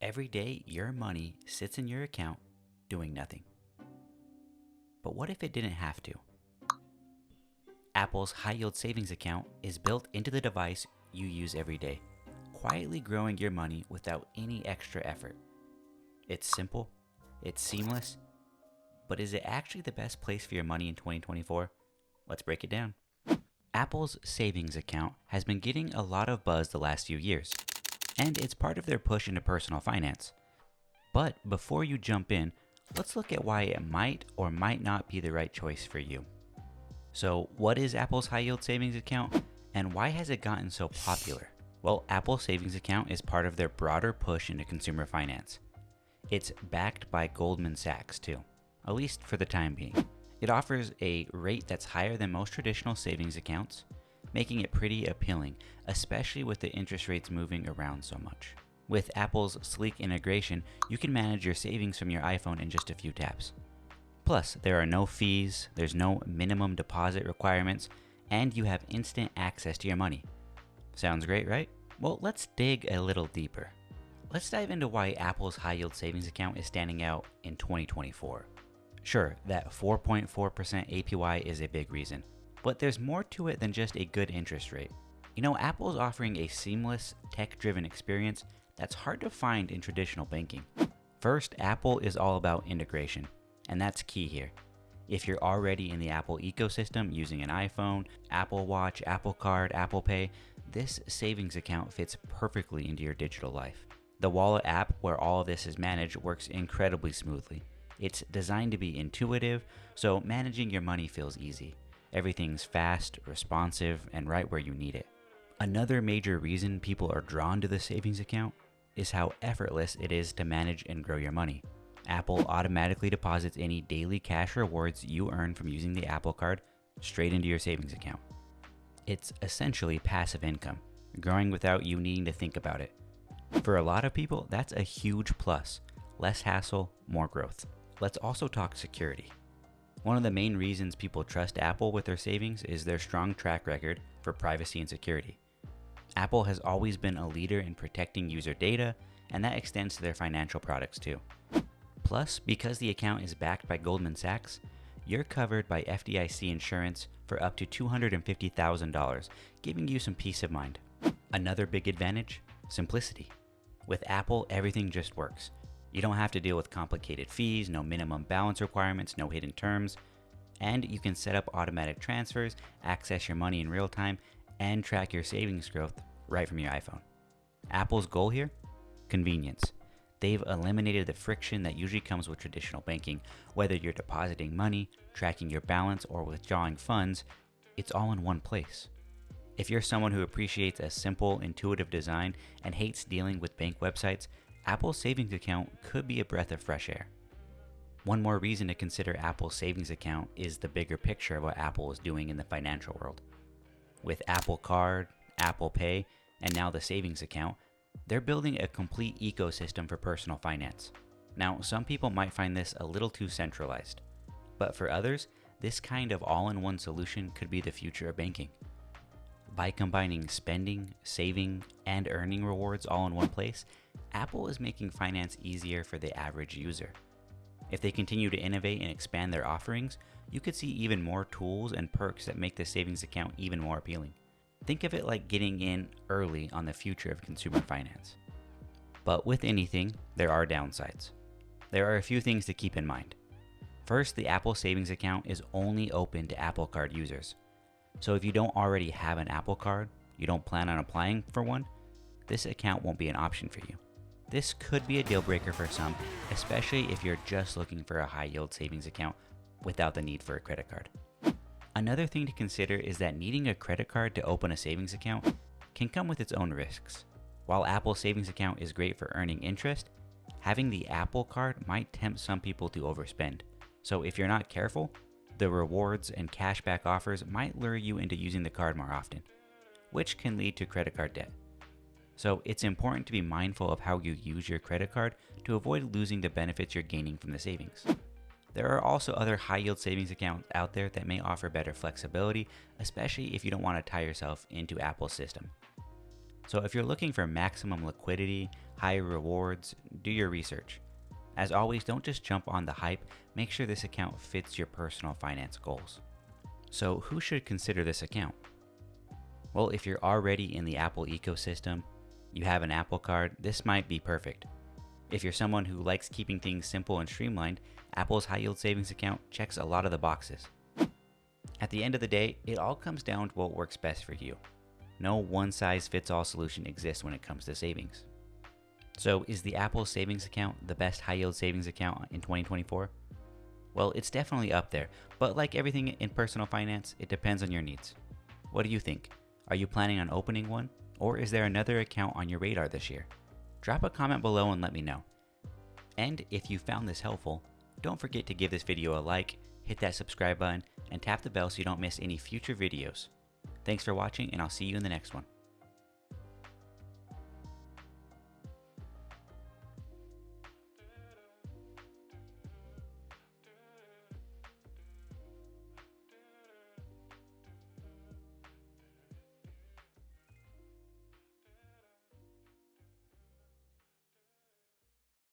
Every day, your money sits in your account doing nothing. But what if it didn't have to? Apple's high yield savings account is built into the device you use every day, quietly growing your money without any extra effort. It's simple, it's seamless, but is it actually the best place for your money in 2024? Let's break it down. Apple's savings account has been getting a lot of buzz the last few years, and it's part of their push into personal finance. But before you jump in, let's look at why it might or might not be the right choice for you. So, what is Apple's high yield savings account, and why has it gotten so popular? Well, Apple's savings account is part of their broader push into consumer finance. It's backed by Goldman Sachs too, at least for the time being. It offers a rate that's higher than most traditional savings accounts, making it pretty appealing, especially with the interest rates moving around so much. With Apple's sleek integration, you can manage your savings from your iPhone in just a few taps. Plus, there are no fees, there's no minimum deposit requirements, and you have instant access to your money. Sounds great, right? Well, let's dig a little deeper. Let's dive into why Apple's high yield savings account is standing out in 2024. Sure, that 4.4% APY is a big reason, but there's more to it than just a good interest rate. You know, Apple's offering a seamless, tech-driven experience that's hard to find in traditional banking. First, Apple is all about integration, and that's key here. If you're already in the Apple ecosystem using an iPhone, Apple Watch, Apple Card, Apple Pay, this savings account fits perfectly into your digital life. The Wallet app, where all of this is managed, works incredibly smoothly. It's designed to be intuitive, so managing your money feels easy. Everything's fast, responsive, and right where you need it. Another major reason people are drawn to the savings account is how effortless it is to manage and grow your money. Apple automatically deposits any daily cash rewards you earn from using the Apple Card straight into your savings account. It's essentially passive income, growing without you needing to think about it. For a lot of people, that's a huge plus. Less hassle, more growth. Let's also talk security. One of the main reasons people trust Apple with their savings is their strong track record for privacy and security. Apple has always been a leader in protecting user data, and that extends to their financial products too. Plus, because the account is backed by Goldman Sachs, you're covered by FDIC insurance for up to $250,000, giving you some peace of mind. Another big advantage, simplicity. With Apple, everything just works. You don't have to deal with complicated fees, no minimum balance requirements, no hidden terms, and you can set up automatic transfers, access your money in real time, and track your savings growth right from your iPhone. Apple's goal here? Convenience. They've eliminated the friction that usually comes with traditional banking. Whether you're depositing money, tracking your balance, or withdrawing funds, it's all in one place. If you're someone who appreciates a simple, intuitive design and hates dealing with bank websites, Apple's savings account could be a breath of fresh air. One more reason to consider Apple's savings account is the bigger picture of what Apple is doing in the financial world. With Apple Card, Apple Pay, and now the savings account, they're building a complete ecosystem for personal finance. Now, some people might find this a little too centralized, but for others, this kind of all-in-one solution could be the future of banking. By combining spending, saving, and earning rewards all in one place, Apple is making finance easier for the average user. If they continue to innovate and expand their offerings, you could see even more tools and perks that make the savings account even more appealing. Think of it like getting in early on the future of consumer finance. But with anything, there are downsides. There are a few things to keep in mind. First, the Apple savings account is only open to Apple Card users. So if you don't already have an Apple Card, you don't plan on applying for one, this account won't be an option for you. This could be a deal breaker for some, especially if you're just looking for a high yield savings account without the need for a credit card. Another thing to consider is that needing a credit card to open a savings account can come with its own risks. While Apple's savings account is great for earning interest, having the Apple Card might tempt some people to overspend. So if you're not careful, the rewards and cashback offers might lure you into using the card more often, which can lead to credit card debt. So it's important to be mindful of how you use your credit card to avoid losing the benefits you're gaining from the savings. There are also other high yield savings accounts out there that may offer better flexibility, especially if you don't want to tie yourself into Apple's system. So if you're looking for maximum liquidity, high rewards, do your research. As always, don't just jump on the hype, make sure this account fits your personal finance goals. So who should consider this account? Well, if you're already in the Apple ecosystem, you have an Apple Card, this might be perfect. If you're someone who likes keeping things simple and streamlined, Apple's high yield savings account checks a lot of the boxes. At the end of the day, it all comes down to what works best for you. No one-size-fits-all solution exists when it comes to savings. So is the Apple savings account the best high yield savings account in 2024? Well, it's definitely up there, but like everything in personal finance, it depends on your needs. What do you think? Are you planning on opening one? Or is there another account on your radar this year? Drop a comment below and let me know. And if you found this helpful, don't forget to give this video a like, hit that subscribe button, and tap the bell so you don't miss any future videos. Thanks for watching, and I'll see you in the next one.